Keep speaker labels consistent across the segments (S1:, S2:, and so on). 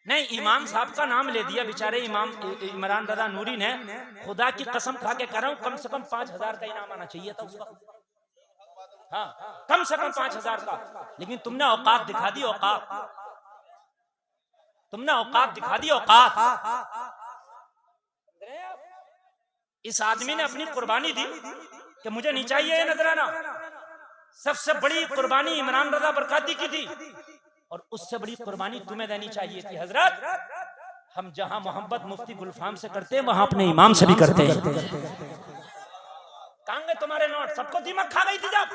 S1: नहीं, इमाम साहब का नाम ले दिया बेचारे इमाम इमरान रजा नूरी ने। खुदा की कसम खा के कह रहा हूं, कम से कम 5,000 का इनाम आना चाहिए था उसका। हाँ, कम से कम 5,000 का। लेकिन तुमने औकात दिखा दी, औकात तुमने औकात दिखा दी, औकात। इस आदमी ने अपनी कुर्बानी दी कि मुझे नहीं चाहिए ये नजराना। सबसे बड़ी कुर्बानी इमरान रजा बरकाती की थी, और उससे बड़ी कुर्बानी तुम्हें देनी चाहिए थी हजरत। हम जहां मोहब्बत मुफ्ती गुलफाम से करते हैं, वहां अपने इमाम से भी करते हैं। कहां गए तुम्हारे नोट? सबको दीमक खा गई थी जब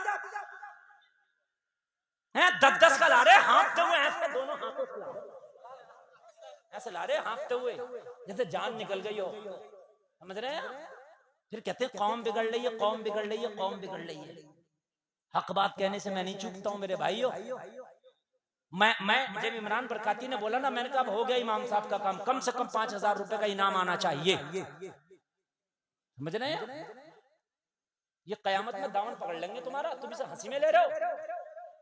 S1: हैं 10-10 का ला रहे हाँफते हुए, ऐसे दोनों हाथों से ऐसे ला रहे हाँफते हुए, जैसे जान निकल गई हो। समझ रहे हैं? फिर कहते हैं कौम बिगड़ रही है, कौम बिगड़ रही है, कौम बिगड़ रही है। हक बात कहने से मैं नहीं चूकता हूं मेरे भाइयों। मैं जब इमरान बरकाती ने बोला ना, मैंने कहा हो गया इमाम साहब का काम, कम से कम 5,000 रुपए का इनाम आना चाहिए। समझ रहे हैं? ये कयामत में दामन पकड़ लेंगे तुम्हारा, तुम इसे हंसी में ले रहे हो।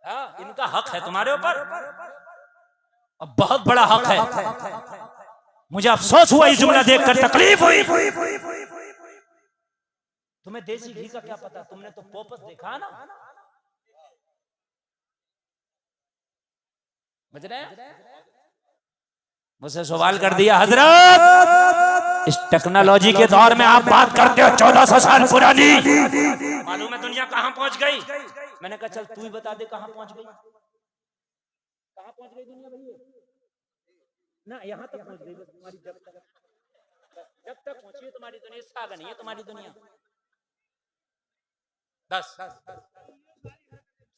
S1: हाँ, इनका हक है तुम्हारे ऊपर, अब बहुत बड़ा हक है। मुझे अफसोस हुआ इस जुमला देखकर, तकलीफ हुई। तुम्हें देसी घी का क्या पता, तुमने तो पोपस देखा ना। समझ रहे हैं? मुझसे सवाल कर दिया, हजरत इस टेक्नोलॉजी के दौर में आप बात करते हो 1400 साल पुरानी, मालूम है दुनिया कहां पहुंच गई? मैंने कहा चल तू ही बता दे कहां पहुंच गई, कहां पहुंच गई दुनिया भैया? ना यहाँ तक पहुंच गई बस तुम्हारी, जब तक पहुंची है तुम्हारी दुनिया, इससे आगे नहीं है तुम्हारी दुनिया। बस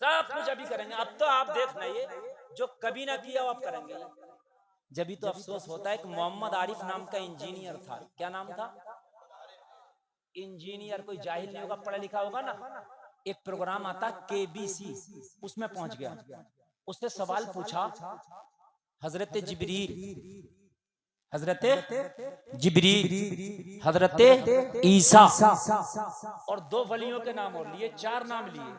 S1: सब कुछ अभी करेंगे। अब तो आप देखना, ये जो कभी ना किया वो आप करेंगे। जब भी तो अफसोस होता है कि मोहम्मद आरिफ नाम का इंजीनियर था। क्या नाम था? इंजीनियर। कोई जाहिल नहीं होगा, पढ़ा लिखा होगा ना। एक प्रोग्राम आता केबीसी, उसमें पहुंच गया। उसने सवाल पूछा, हजरत जिब्रील, हजरत जिब्रील, हजरत ईसा और 2 वलियों के नाम और लिए, 4 नाम लिए।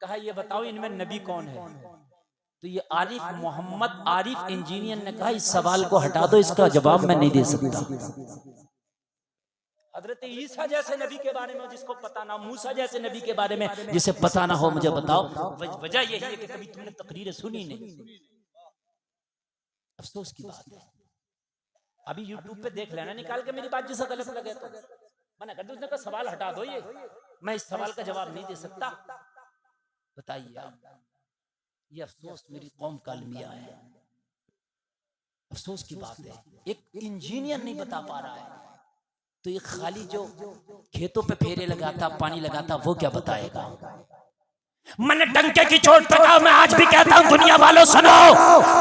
S1: कहा ये बताओ इनमें नबी कौन है? तो ये आरिफ, मोहम्मद आरिफ इंजीनियर ने कहा इस सवाल को हटा दो, इसका जवाब मैं नहीं दे सकता। हजरत ईसा जैसे नबी के बारे में जिसको पता ना, मूसा जैसे नबी के बारे में जिसे पता ना हो, मुझे बताओ। वजह यही है कि कभी तुमने तकरीरें सुनी नहीं। अफसोस की बात है। अभी YouTube पे देख लेना निकाल के, मेरी बात जिसे गलत लगे तो मना कर दो। उसने कहा सवाल हटा दो, ये मैं इस सवाल का जवाब नहीं दे सकता। बताइए आप, ये अफसोस मेरी कौम का अलमिया है। अफसोस की बात है, एक इंजीनियर नहीं बता पा रहा है, तो ये खाली जो खेतों पे फेरे लगाता, पानी लगाता, वो क्या बताएगा? मैंने डंके की चोट पे कहा, मैं आज भी कहता हूं दुनिया वालों सुनो,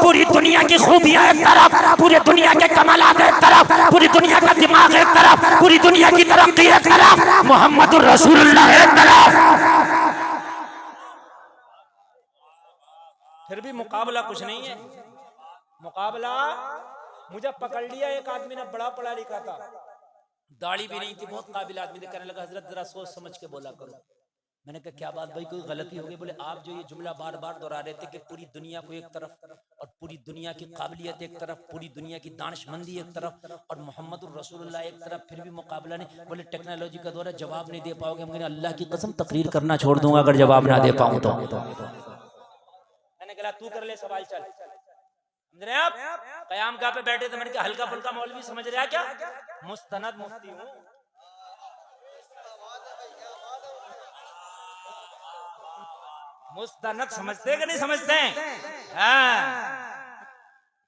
S1: पूरी दुनिया की खूबियां एक तरफ, पूरी दुनिया के कमालात एक तरफ, पूरी दुनिया का दिमाग एक तरफ, पूरी दुनिया की तरक्की एक तरफ, मोहम्मदुर रसूलुल्लाह एक तरफ। फिर भी मुकाबला कुछ नहीं है। मुकाबला मुझे पकड़ लिया एक आदमी ने, बड़ा पढ़ा लिखा था, दाढ़ी भी नहीं थी, बहुत काबिल आदमी थे। कहने लगा हजरत जरा सोच समझ के बोला करो। मैंने कहा क्या बात भाई, कोई गलती हो गई? बोले आप जो ये जुमला बार बार दोहरा रहे थे कि पूरी दुनिया को एक तरफ और पूरी दुनिया की काबिलियत एक तरफ, पूरी दुनिया की दानिशमंदी एक तरफ और मोहम्मदुर रसूलुल्लाह एक तरफ, फिर भी मुकाबला नहीं। बोले टेक्नोलॉजी का दौर है, जवाब नहीं दे पाओगे। मैंने अल्लाह की कसम तकरीर करना छोड़ दूंगा अगर जवाब ना दे पाऊं तो। मैंने कहा तू कर ले सवाल, चल। समझ रहे आप? कयाम गाह पे बैठे थे, मैंने कहा हल्का फुल्का मौलवी समझ रहा क्या? मुस्तनद मुफ्ती हूँ। मुस्तनद समझते कि नहीं समझते? हाँ।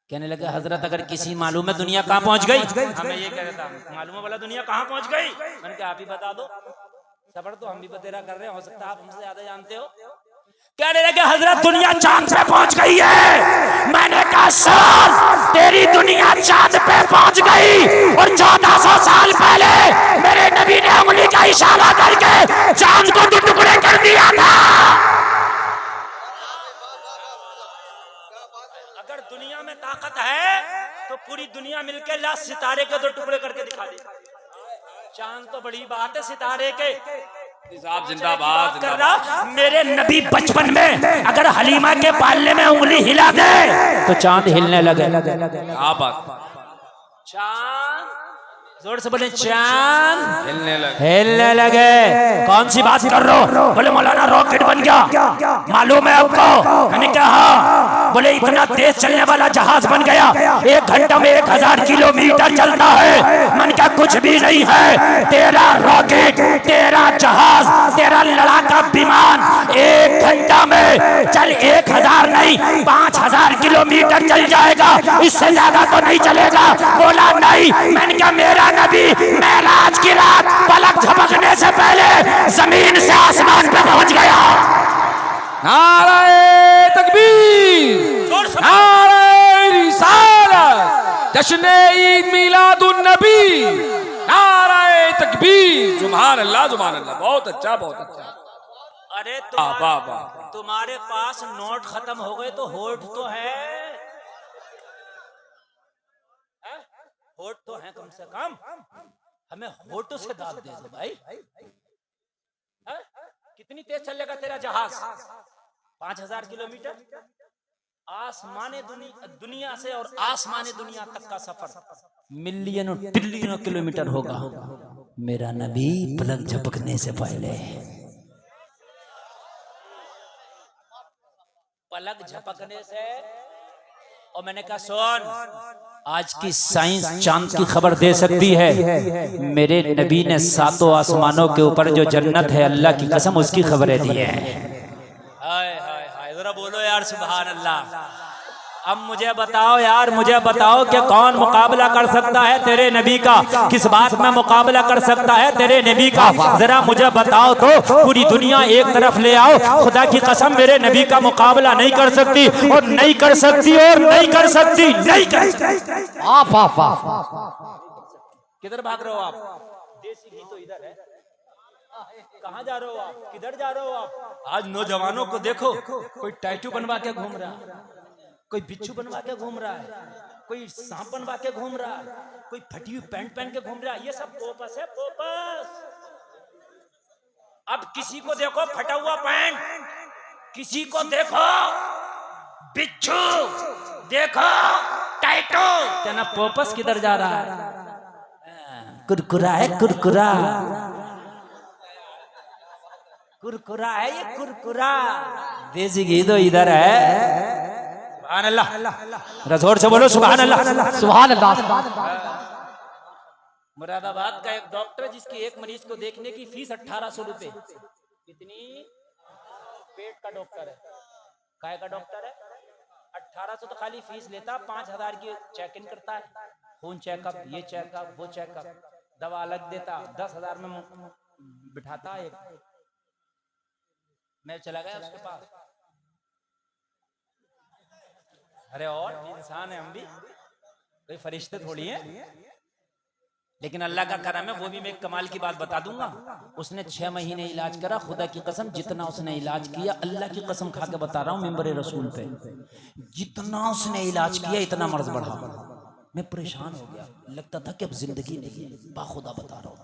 S1: कहने लगे हजरत अगर किसी मालूम है दुनिया कहाँ पहुंच गई? हमें ये कह रहा था मालूम है बोला दुनिया कहाँ पहुंच गई? मैंने कहा आप ही बता दो। सबर तो हम भी बतेरा कर रहे हैं, हो सकता है आप हमसे ज्यादा जानते हो। कहने लगे हजरत दुनिया चांद पे पहुंच गई है। मैंने कहा सर तेरी दुनिया चांद पे पहुंच गई और 1400 साल पहले मेरे नबी ने उंगली का इशारा करके चांद को 2 टुकड़े कर दिया था। अगर दुनिया में ताकत है तो पूरी दुनिया मिलकर ला सितारे के 2 टुकड़े करके दिखा दे। चांद तो बड़ी बात है, सितारे के
S2: साहब जिंदाबाद
S1: कर रहा मेरे नबी बचपन में अगर हलीमा के पालने में उंगली हिला दे तो चांद हिलने लगे।
S2: क्या बात,
S1: चांद जोर से बोले, चांद
S2: हिलने लगे।
S1: कौन सी बात कर रहे हो? बोले मौलाना रॉकेट बन गया, मालूम है आपको? मैंने कहा बोले इतना तेज चलने वाला जहाज बन गया, 1 घंटा में 1000 किलोमीटर चलता है। मन का कुछ भी नहीं है, तेरा रॉकेट, तेरा जहाज, तेरा लड़ाका विमान 1 घंटा में चल 1000 नहीं 5000 किलोमीटर चल जाएगा, इससे ज्यादा तो नहीं चलेगा। बोला नहीं। मैंने कहा मेरा नबी मेराज की रात पलक झपकने से पहले जमीन से आसमान पे पहुंच गया।
S2: नारे तकबीर, नारे रिसालत, जश्न ईद मिलादुन नबी, नारे तकबीर, सुभान अल्लाह सुभान अल्लाह। बहुत अच्छा, बहुत अच्छा।
S1: अरे
S2: वाह,
S1: तुम्हारे पास नोट खत्म हो गए तो होठ तो है, होठ तो है कम से कम, हमें होठों से दाद दे दो भाई। है? कितनी तेज चलेगा तेरा जहाज? 5000 किलोमीटर आसमाने दुनिया से और आसमाने दुनिया तक का सफर मिलियनों ट्रिलियनों किलोमीटर होगा। मेरा नबी पलक झपकने से पहले, पलक झपकने से। और मैंने कहा सुन, आज की साइंस चांद की खबर दे सकती है। मेरे नबी ने 7 आसमानों के ऊपर जो जन्नत है, अल्लाह की कसम उसकी खबरें दी है। हाय हाय हाय, जरा बोलो यार सुभान अल्लाह। अब मुझे बताओ यार, मुझे बताओ कि कौन मुकाबला कर सकता है तेरे नबी का? किस बात में मुकाबला कर सकता है तेरे नबी का? जरा मुझे बताओ तो। पूरी दुनिया एक तरफ ले आओ, खुदा की कसम मेरे नबी का मुकाबला नहीं कर सकती, और नहीं कर सकती, और नहीं कर सकती, नहीं कर सकती। किधर भाग रहे हो आप? देसी घी तो इधर है। कहाँ जा रहे हो आप? किधर जा रहे हो आप? आज नौजवानों को देखो, कोई टैटू बनवा के घूम रहा है, कोई बिच्छू बनवा के घूम रहा है, कोई सांप बनवा के घूम रहा है, कोई फटी हुई पैंट पहन के घूम रहा है। ये सब पोपस है, पोपस। अब किसी को देखो फटा हुआ पैंट, किसी को देखो बिच्छू, देखो टैटू, क्या ना पोपस किधर जा रहा है? कुरकुरा है, कुरकुरा, कुरकुरा है ये, कुरकुरा। देसी घी तो इधर है। सुभान अल्लाह, जोर से बोलो सुभान अल्लाह, सुभान अल्लाह। मुरादाबाद का एक डॉक्टर, जिसकी एक मरीज को देखने की फीस 1800 रुपए। कितनी? पेट का डॉक्टर है, काय का डॉक्टर है। 1800 तो खाली फीस लेता, 5000 की चेक इन करता है, खून चेकअप, ये चेकअप, वो चेकअप, दवा अलग देता। 10,000 में बिठाता है। मैं चला गया उसके पास। अरे और इंसान है हम भी, कोई फरिश्ते थोड़ी है। लेकिन अल्लाह का करम है। वो भी मैं एक कमाल की बात बता दूंगा। उसने 6 महीने इलाज करा, खुदा की कसम जितना उसने इलाज किया, अल्लाह की कसम खा के बता रहा हूँ मिंबर रसूल पे, जितना उसने इलाज किया इतना मर्ज बढ़ा। मैं परेशान हो गया, लगता था कि अब जिंदगी नहीं है। बाखुदा बता रहा हूँ,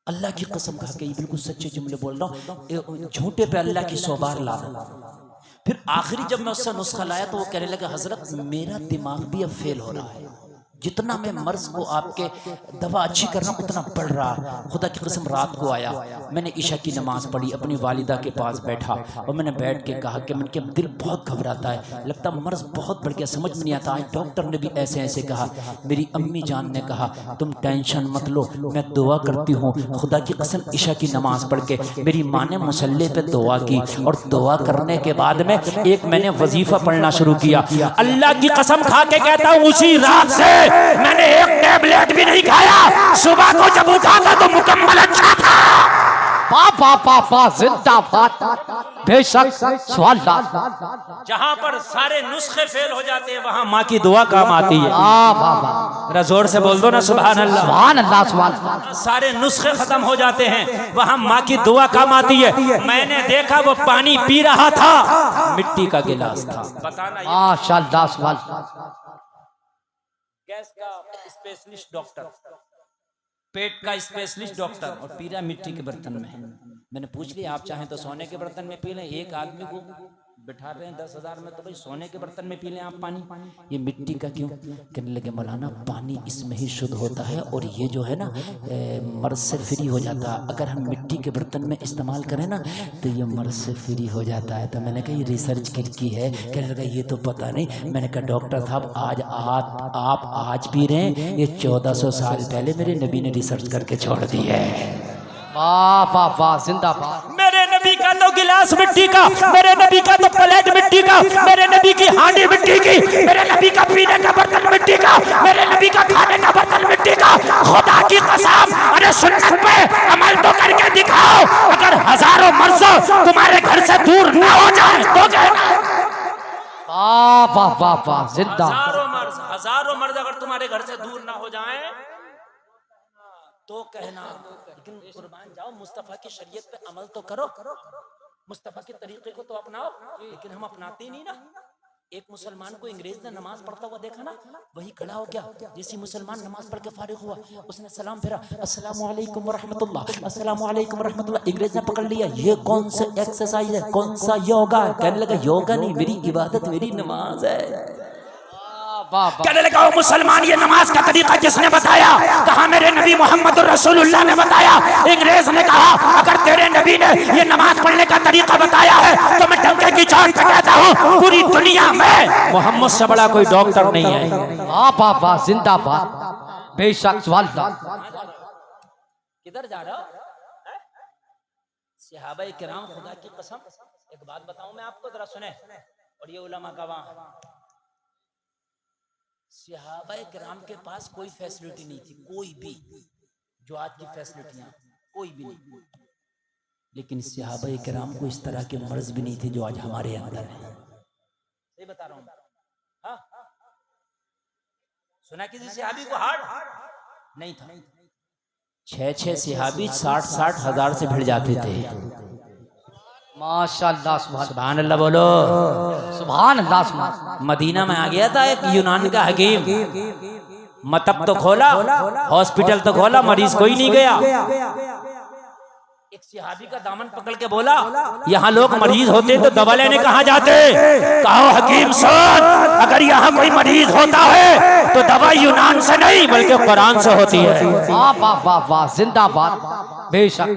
S1: अल्लाह की कसम खा के, बिल्कुल सच्चे जुमले बोल रहा हूँ, झूठे पे अल्लाह की 100 बार लानत। फिर आखिरी जब मैं उससे नुस्खा लाया तो वो कहने लगे, हजरत मेरा दिमाग भी अब फेल हो रहा है, जितना मैं मर्ज को आपके दवा अच्छी कर रहा हूँ उतना बढ़ रहा। खुदा की कसम रात को आया, मैंने ईशा की नमाज पढ़ी, अपनी वालिदा के पास बैठा और मैंने बैठ के कहा कि मैंने दिल बहुत घबराता है, लगता मर्ज बहुत बढ़ गया, समझ में नहीं आता। डॉक्टर ने भी ऐसे ऐसे कहा। मेरी अम्मी जान ने कहा, तुम टेंशन मत लो, मैं दुआ करती हूँ। खुदा की कसम ईशा की नमाज पढ़ के मेरी माँ ने मुसल्ले पे दुआ की, और दुआ करने के बाद में एक मैंने वजीफा पढ़ना शुरू किया। अल्लाह की कसम खा के कहता हूँ, उसी रात से मैंने एक टेबलेट भी नहीं खाया। सुबह को जब उठा था तो मुकम्मल अच्छा था। बेशक जहाँ पर सारे नुस्खे फेल हो जाते हैं वहाँ माँ की दुआ काम आती है। जोर से बोल दो ना सुभान अल्लाह, सुभान अल्लाह, सुभान अल्लाह। सारे नुस्खे खत्म हो जाते हैं वहाँ माँ की दुआ काम आती है। मैंने देखा वो पानी पी रहा था, मिट्टी का गिलास था। बताना, गैस का स्पेशलिस्ट डॉक्टर, पेट का स्पेशलिस्ट डॉक्टर, और पीरा मिट्टी के बर्तन में। मैंने पूछ लिया आप चाहें तो सोने के बर्तन में पी लें, एक आदमी को बिठा रहे हैं 10,000 में, तो भाई सोने के बर्तन में पी लें आप पानी, ये मिट्टी का क्यों? कहने लगे मौलाना पानी इसमें ही शुद्ध होता है और ये जो है ना मर्ज से फ्री हो जाता है, अगर हम मिट्टी के बर्तन में इस्तेमाल करें ना तो ये मर्ज से फ्री हो जाता है। तो मैंने कहा ये रिसर्च की है? कहने लगा ये तो पता नहीं। मैंने कहा डॉक्टर साहब आज आप आज पी रहे हैं, ये 1400 साल पहले मेरे नबी ने रिसर्च करके छोड़ दी है।
S2: वाह वाह वाह, जिंदाबाद।
S1: मेरे नबी का तो गिलास मिट्टी का, मेरे नबी का तो प्लेट मिट्टी का, मेरे नबी की हांडी मिट्टी की, मेरे नबी का पीने का बर्तन मिट्टी का, मेरे नबी का खाने का बर्तन मिट्टी का। खुदा की कसम, अरे सुन्नत पे अमल तो करके दिखाओ। अगर हजारों मर्ज तुम्हारे घर से दूर ना हो जाए तो कहना।
S2: वाह वाह वाह वाह, जिंदाबाद।
S1: हजारों मर्ज अगर तुम्हारे घर से दूर ना हो जाए तो कहना। लेकिन कुर्बान जाओ, मुस्तफा की शरीयत पे अमल तो करो, मुस्तफा के तरीके को तो अपनाओ, लेकिन हम अपनाते ही नहीं ना। एक मुसलमान को अंग्रेज ने नमाज पढ़ता हुआ देखा ना, वही खड़ा हो गया, जैसे मुसलमान नमाज पढ़ के फारिग हुआ उसने सलाम फेरा, अस्सलामु अलैकुम व रहमतुल्लाह, अस्सलामु अलैकुम व रहमतुल्लाह। अंग्रेज ने पकड़ लिया, ये कौन सा एक्सरसाइज है, कौन सा योगा? कहने लगा योगा नहीं, मेरी इबादत, मेरी नमाज है। कहने लगा वो मुसलमान ये नमाज का तरीका किसने बताया? कहा मेरे नबी मोहम्मद रसूलुल्लाह ने बताया। अंग्रेज ने कहा अगर तेरे नबी ने ये नमाज पढ़ने का तरीका बताया है तो मैं डंके की चोट पे कहता हूँ पूरी दुनिया में मोहम्मद से बड़ा कोई डॉक्टर नहीं है।
S2: वाह वाह वाह, जिंदाबाद। बेशक वाल्ला।
S1: किधर जा रहा हो? सहाबाए किराम, खुदा की कसम एक बात बताऊं मैं आपको, जरा सुने, और ये उलमा का वहां सहाबाए किराम के पास कोई फैसिलिटी नहीं थी, कोई भी जो आज की फैसिलिटियां, कोई भी नहीं। लेकिन सहाबाए किराम को इस तरह के मर्ज भी नहीं थे जो आज हमारे अंदर है। सही बता रहा हूं। हाँ? सुना किसी सहाबी को हार्ट नहीं था। 6 सहाबी 60 हजार से भिड़ जाते थे।
S2: माशाअल्लाह,
S1: सुभान अल्लाह बोलो,
S2: सुभान अल्लाह।
S1: मदीना में आ गया था एक यूनान का हकीम, मतब तो खोला, हॉस्पिटल तो खोला, मरीज कोई नहीं गया। एक सहाबी का दामन पकड़ के बोला यहाँ लोग मरीज होते तो दवा लेने कहाँ जाते? कहो हकीम सुन, अगर यहाँ कोई मरीज होता है तो दवा यूनान से नहीं बल्कि कुरान से होती है।
S2: वाह वाह वाह वाह, जिंदाबाद। बेशक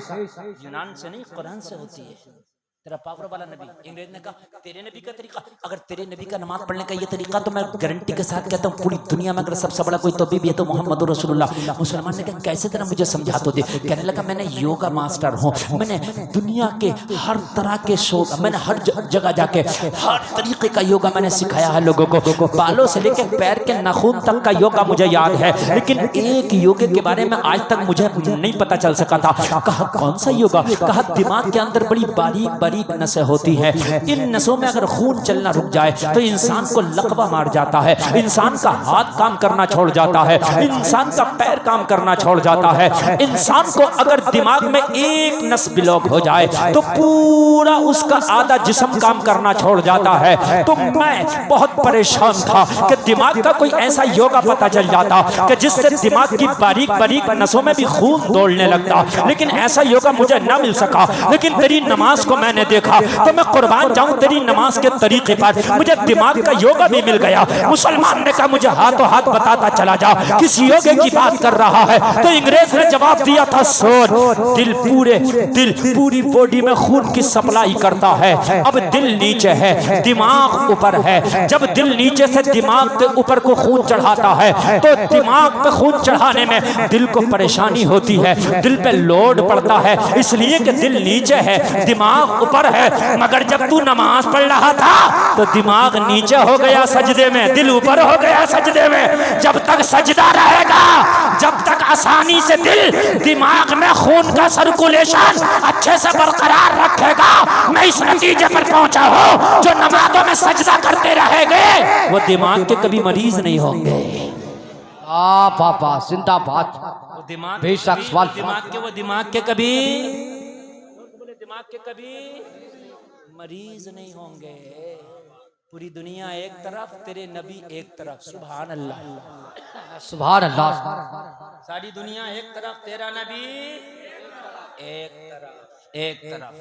S1: यूनान से नहीं, कुरान से होती है। तेरा पावर वाला नबी। अंग्रेज ने कहा तेरे नबी का तरीका, अगर तेरे नबी का नमाज पढ़ने का ये तरीका तो मैं गारंटी के साथ कहता हूँ पूरी दुनिया में अगर सबसे बड़ा कोई तबीब है तो मोहम्मद रसूलुल्लाह। मुसलमान ने कहा कैसे तेरा मुझे समझा तो दे। कहने लगा मैंने योगा मास्टर हूँ, मैंने दुनिया के हर तरह के शो, मैंने हर जगह जाके हर तरीके का योगा मैंने सिखाया है लोगों को, बालों से लेकर पैर के नाखून तक का योगा मुझे याद है, लेकिन एक योगे के बारे में आज तक मुझे नहीं पता चल सका था। कहा कौन सा योगा? कहा दिमाग के अंदर बड़ी बारीक नसें होती है, इन नसों में अगर खून चलना रुक जाए तो इंसान को लकवा मार जाता है, इंसान का हाथ काम करना छोड़ जाता है, इंसान का पैर काम करना छोड़ जाता है। इंसान को अगर दिमाग में एक नस ब्लॉक हो जाए तो पूरा उसका आधा जिस्म काम करना छोड़ जाता है। तो मैं बहुत परेशान था कि दिमाग का कोई ऐसा योगा पता चल जाता कि जिससे दिमाग की बारीक बारीक नसों में भी खून दौड़ने लगता, लेकिन ऐसा योगा मुझे ना मिल सका। लेकिन तेरी नमाज को मैंने देखा तो मैं कुर्बान जाऊं तेरी नमाज के तरीके पर, मुझे दिमाग का योगा भी मिल गया। मुसलमान ने कहा मुझे हाथों हाथ बताता चला जा किस योगे की बात कर रहा है। तो अंग्रेज ने जवाब दिया था सोच, दिल पूरी बॉडी में खून की सप्लाई करता है। अब दिल नीचे है, दिमाग ऊपर है। जब दिल नीचे से दिमाग के ऊपर को खून चढ़ाता है तो दिमाग पे खून चढ़ाने में दिल को परेशानी होती है, दिल पे लोड पड़ता है, इसलिए कि दिल नीचे है दिमाग ऊपर है। मगर जब तू नमाज पढ़ रहा था तो दिमाग नीचे हो गया सजदे में, दिल ऊपर हो गया सजदे में। जब तक सजदा रहेगा, जब तक आसानी से दिल दिमाग में खून का सर्कुलेशन अच्छे से बरकरार रखेगा, मैं इस नतीजे पर पहुंचा हूं जो नमाजों में सजदा करते रहेंगे वो दिमाग के कभी मरीज नहीं होंगे।
S2: पापा जिंदाबाद। बेशक सवाल
S1: दिमाग के कभी मरीज नहीं होंगे। पूरी दुनिया एक तरफ, तेरे नबी एक तरफ। सुभान अल्लाह,
S2: सुभान अल्लाह।
S1: सारी दुनिया एक तरफ, तेरा नबी एक तरफ। एक तरफ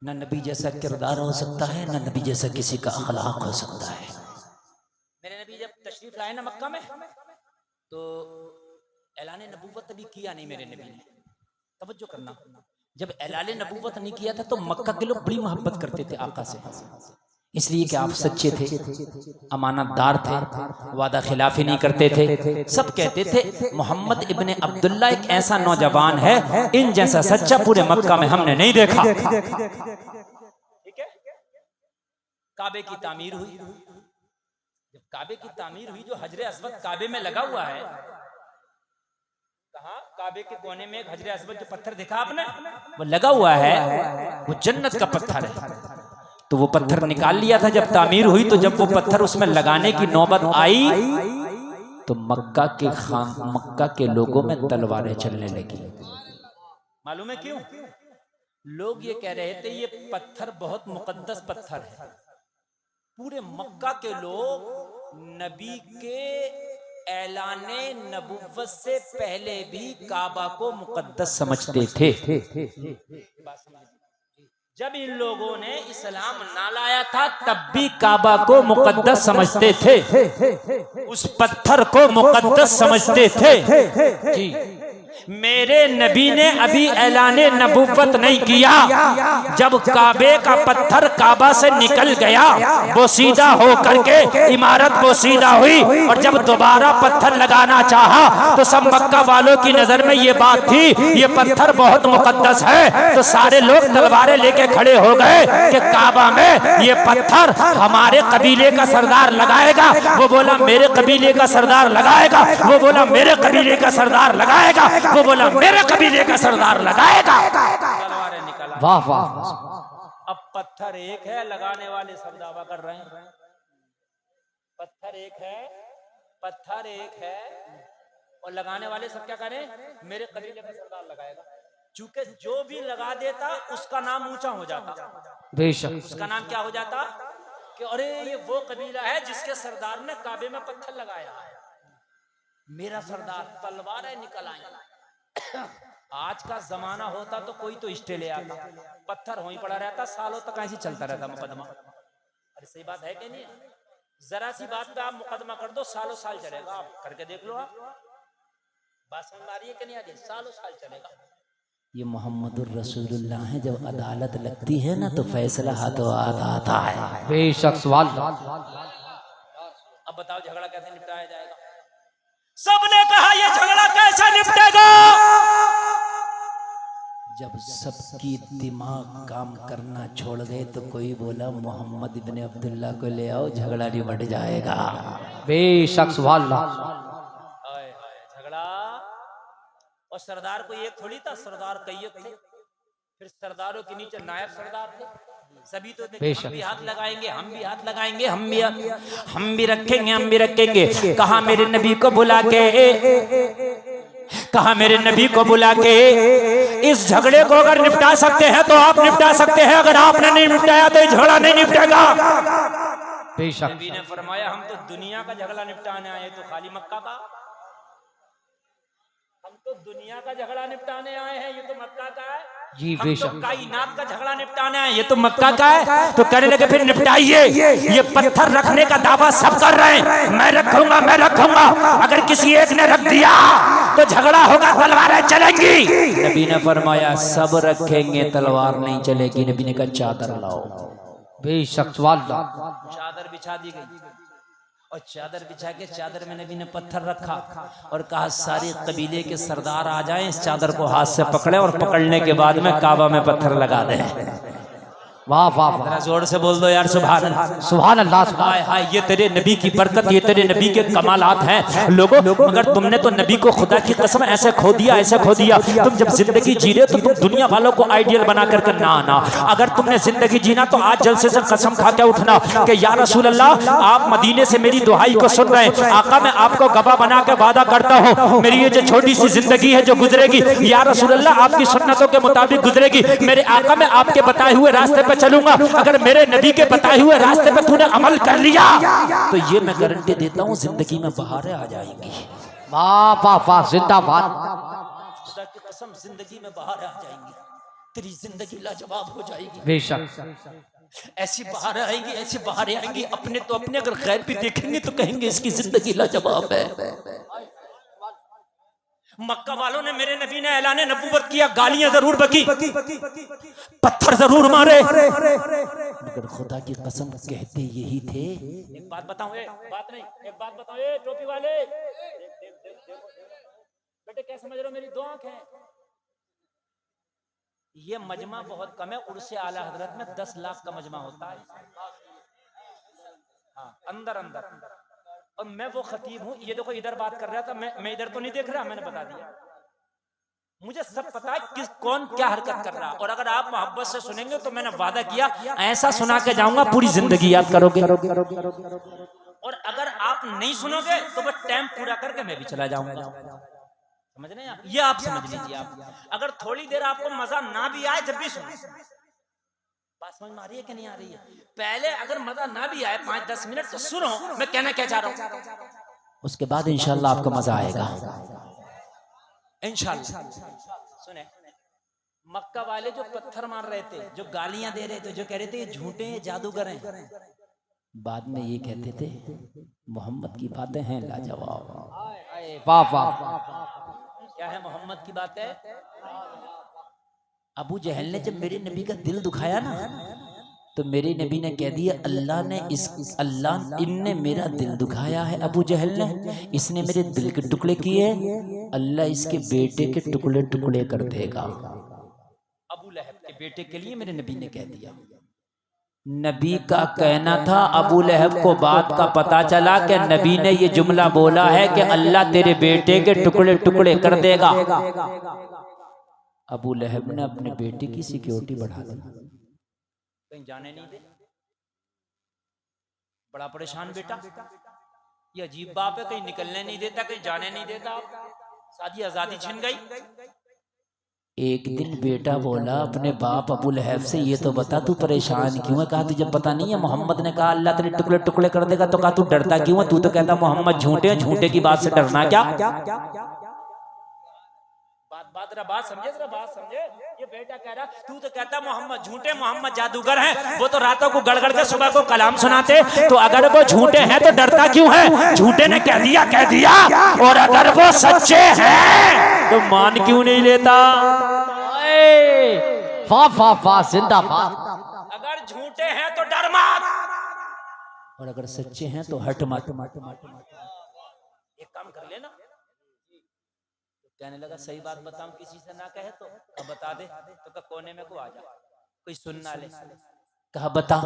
S1: न नबी जैसा किरदार हो सकता है, न नबी जैसा किसी का अखलाक हो सकता है। मेरे नबी जब तशरीफ लाए ना मक्का में, तो ऐलान नबूवत अभी किया नहीं मेरे नबी ने। तवज्जो करना, जब ऐलान नबूवत नहीं किया था तो मक्का के लोग बड़ी मोहब्बत करते थे आका से, इसलिए कि आप सच्चे थे, अमानतदार थे, वादा खिलाफी नहीं करते थे। सब कहते थे मोहम्मद इब्ने अब्दुल्ला एक ऐसा नौजवान है, इन जैसा सच्चा पूरे मक्का में हमने नहीं देखा। ठीक है। काबे की तामीर हुई, जब काबे की तामीर हुई, जो हजरे अस्वद काबे में लगा हुआ है, कहा काबे के कोने में एक हजरे अस्वद जो पत्थर देखा आपने, वो लगा हुआ है, वो जन्नत का पत्थर है। तो वो पत्थर निकाल लिया था जब तामीर हुई, तो जब वो पत्थर उसमें लगाने की नौबत आई तो मक्का के लोगों में तलवारें चलने लगी। मालूम है क्यों? लोग ये कह रहे थे ये पत्थर बहुत मुकद्दस पत्थर है। पूरे मक्का के लोग नबी के ऐलाने नबुव्वत से पहले भी काबा को मुकद्दस समझते थे। जब इन लोगों ने इस्लाम ना लाया था तब भी काबा को मुकद्दस समझते थे, उस पत्थर को मुकद्दस समझते थे। जी, मेरे नबी ने अभी ऐलाने नबुव्वत नहीं किया। जब काबे का पत्थर काबा से निकल गया, वो सीधा हो करके इमारत वो सीधा हुई, और जब दोबारा पत्थर लगाना चाहा तो सब मक्का वालों की नजर में ये बात थी ये पत्थर बहुत मुकद्दस है। तो सारे लोग तलवारें लेके खड़े हो गए कि काबा में ये पत्थर हमारे कबीले का सरदार लगाएगा। वो बोला मेरे कबीले का सरदार लगाएगा, वो बोला मेरे कबीले का सरदार लगाएगा, वो बोला मेरे कबीले का सरदार लगाएगा। तलवारें निकाला।
S2: वाह वाह।
S1: अब पत्थर एक है, लगाने वाले सब दावा कर रहे हैं पत्थर एक है, पत्थर एक है, और लगाने वाले सब क्या करें, मेरे कबीले का सरदार लगाएगा। चूंकि जो भी लगा देता उसका नाम ऊंचा हो जाता,
S2: बेशक
S1: उसका नाम क्या हो जाता कि अरे ये वो कबीला है जिसके सरदार ने काबे में पत्थर लगाया, मेरा सरदार। तलवारें निकल आई। आज का जमाना होता तो कोई तो स्टे ले आता, पत्थर वहीं पड़ा रहता, सालों तक ऐसे चलता रहता मुकदमा। अरे सही बात है कि नहीं? जरा सी बात पे आप मुकदमा कर दो, सालों साल चलेगा। आप करके देख लो, आप बात समझ आ रही है कि नहीं आ रही? सालों साल चलेगा। ये मोहम्मदुर रसूलुल्लाह है, जब अदालत लगती है ना तो फैसला हाथों हाथ आता है।
S2: बेशक सवाल।
S1: अब बताओ झगड़ा कैसे निपटाया जाएगा? सबने कहा ये झगड़ा कैसे निपटेगा? जब सबकी दिमाग काम करना छोड़ गए तो कोई बोला मोहम्मद इब्ने अब्दुल्ला को ले आओ, झगड़ा निपट जाएगा।
S2: बेशक सवाल।
S1: झगड़ा, और सरदार को एक थोड़ी था, सरदार कई थे। फिर सरदारों के नीचे नायब सरदार थे, सभी तो थे। हम भी हाथ लगाएंगे, हम भी हाथ लगाएंगे, हम भी रखेंगे, हम भी रखेंगे। कहा मेरे नबी को बुला के, कहा मेरे नबी को बुला के इस झगड़े को अगर निपटा सकते हैं तो आप निपटा सकते हैं, अगर आपने नहीं निपटाया तो ये झगड़ा नहीं निपटेगा।
S2: बेशक।
S1: नबी ने फरमाया हम तो दुनिया का झगड़ा निपटाने आए, तो खाली मक्का का? हम तो दुनिया का झगड़ा निपटाने आए हैं, ये तो मक्का का है।
S2: जी बेशक।
S1: तो कायनात का झगड़ा निपटाना है, ये तो मक्का का है। तो कहने लगे फिर निपटाइए। ये पत्थर रखने का दावा सब कर रहे हैं, मैं रखूंगा, मैं रखूंगा। अगर किसी एक ने रख दिया तो झगड़ा होगा, तलवारें चलेंगी। नबी ने फरमाया सब रखेंगे, तलवार नहीं चलेगी। नबी ने कहा चादर लाओ।
S2: बेशक सवाल।
S1: चादर बिछा दी गई, और चादर बिछा के चादर में नबी ने पत्थर रखा और कहा सारे कबीले के सरदार आ जाएं, इस चादर को हाथ से पकड़े और पकड़ने के बाद में काबा में पत्थर लगा दें।
S2: वाह वाह वाह।
S1: जोर से बोल दो यार सुभान अल्लाह।
S2: सुभान अल्लाह।
S1: हाय हाय, ये तेरे नबी की बरकत, ये तेरे नबी के कमालात हैं लोगों। मगर तुमने तो नबी को खुदा की कसम ऐसे खो दिया, ऐसे खो दिया। तुम जब जिंदगी जी रहे तो तुम दुनिया वालों को आइडियल बना करके ना आना। अगर तुमने जिंदगी जीना तो आज जलसे से कसम खा के उठना कि या रसूल अल्लाह आप मदीने से मेरी दुहाई को सुन रहे हैं, आका मैं आपको गवाह बना के वादा करता हूँ मेरी ये जो छोटी सी जिंदगी है जो गुजरेगी, या रसूल अल्लाह आपकी सुन्नतों के मुताबिक गुजरेगी। मेरे आका मैं आपके बताए हुए रास्ते चलूंगा। अगर मेरे नबी के बताए हुए रास्ते पे तूने अमल कर लिया तो ये मैं गारंटी देता हूँ जिंदगी में बहारें आ जाएंगी।
S2: वाह वाह वाह, जिंदाबाद।
S1: खुदा की कसम जिंदगी में बहारें आ जाएंगी। तेरी जिंदगी लाजवाब हो जाएगी।
S2: बेशक
S1: ऐसी बाहर आएंगी, ऐसी बाहर आएंगी, अपने तो अपने अगर गैर भी देखेंगे तो कहेंगे इसकी जिंदगी लाजवाब है। मक्का वालों ने मेरे नबी ने ऐलाने नबूवत किया, गालियां जरूर बकी, पत्थर जरूर मारे, मगर खुदा की कसम कहते यही थे। एक बात बताऊं, बात नहीं, एक बात बताओ, टोपी वाले, बेटे क्या समझ रहे हो, मेरी दो आंख है। ये मजमा बहुत कम है, उर्से आला हजरत में 10 लाख का मजमा होता है। हाँ, अंदर अंदर। और मैं वो खतीब हूँ, ये देखो इधर बात कर रहा था, मैं इधर तो नहीं देख रहा, मैंने बता दिया। मुझे सब पता है किस कौन क्या हरकत कर रहा है, और अगर आप मोहब्बत से सुनेंगे तो मैंने वादा किया ऐसा सुना के जाऊंगा पूरी जिंदगी याद करोगे। और अगर आप नहीं सुनोगे तो बस टाइम पूरा करके मैं भी चला जाऊंगा। समझ रहे हैं आप? ये आप समझ लीजिए। आप अगर थोड़ी देर आपको मजा ना भी आए जब भी सुनो, बात समझ में आ रही है कि नहीं आ रही है? पहले अगर मजा ना भी आए 5-10 मिनट तो सुनो मैं कहना क्या चाह रहा हूं, उसके बाद इंशाल्लाह आपको मजा आएगा इंशाल्लाह। सुने, मक्का वाले जो पत्थर मार रहे थे, जो गालियां दे रहे थे, जो कह रहे थे ये झूठे जादूगर हैं, बाद में ये कहते थे मोहम्मद की बातें हैं लाजवाब।
S2: वाह वाह।
S1: क्या है मोहम्मद की बात है? अबू जहल ने जब मेरे नबी का दिल दुखाया ना, तो मेरे नबी ने कह दिया अल्लाह इनने मेरा दिल दुखाया है, अबू जहल ने, इसने मेरे दिल के टुकड़े किए, अल्लाह इसके बेटे के टुकड़े टुकड़े कर देगा। अबू लहब के बेटे के लिए मेरे नबी ने कह दिया। नबी का कहना था, अबू लहब को बात का पता चला कि नबी ने ये जुमला बोला है कि अल्लाह तेरे बेटे के टुकड़े टुकड़े कर देगा। अबू लहब ने अपने बेटे की सिक्योरिटी बढ़ा दी, कहीं जाने नहीं दे। बड़ा परेशान बेटा, ये अजीब बाप है, कहीं निकलने नहीं देता, कहीं जाने नहीं देता, सारी आजादी छिन गई। एक दिन बेटा बोला अपने बाप अबू लहब से, ये तो बता तू परेशान क्यों है? कहा तुझे पता नहीं है मोहम्मद ने कहा अल्लाह तेरे टुकड़े टुकड़े कर देगा, तो कहा तू डरता क्यों है? तू तो कहता मोहम्मद झूठे हैं, झूठे की बात से डरना क्या? बात समझे। ये बेटा कह रहा तू तो कहता मोहम्मद झूठे, मोहम्मद जादूगर हैं, वो तो रातों को गड़गड़ के सुबह को कलाम सुनाते, तो अगर वो झूठे हैं तो डरता क्यों है? झूठे ने कह दिया, और अगर वो सच्चे हैं तो मान क्यों नहीं लेता?
S2: वाह वाह वाह, जिंदाबाद।
S1: अगर झूठे हैं तो डर मत, और अगर सच्चे हैं तो हट मत। एक काम कर लेना। कहने लगा सही बात बताऊं, किसी से ना कहे तो अब बता दे, तो कोने में को आ जा, कोई सुन ना ले। कहा बता।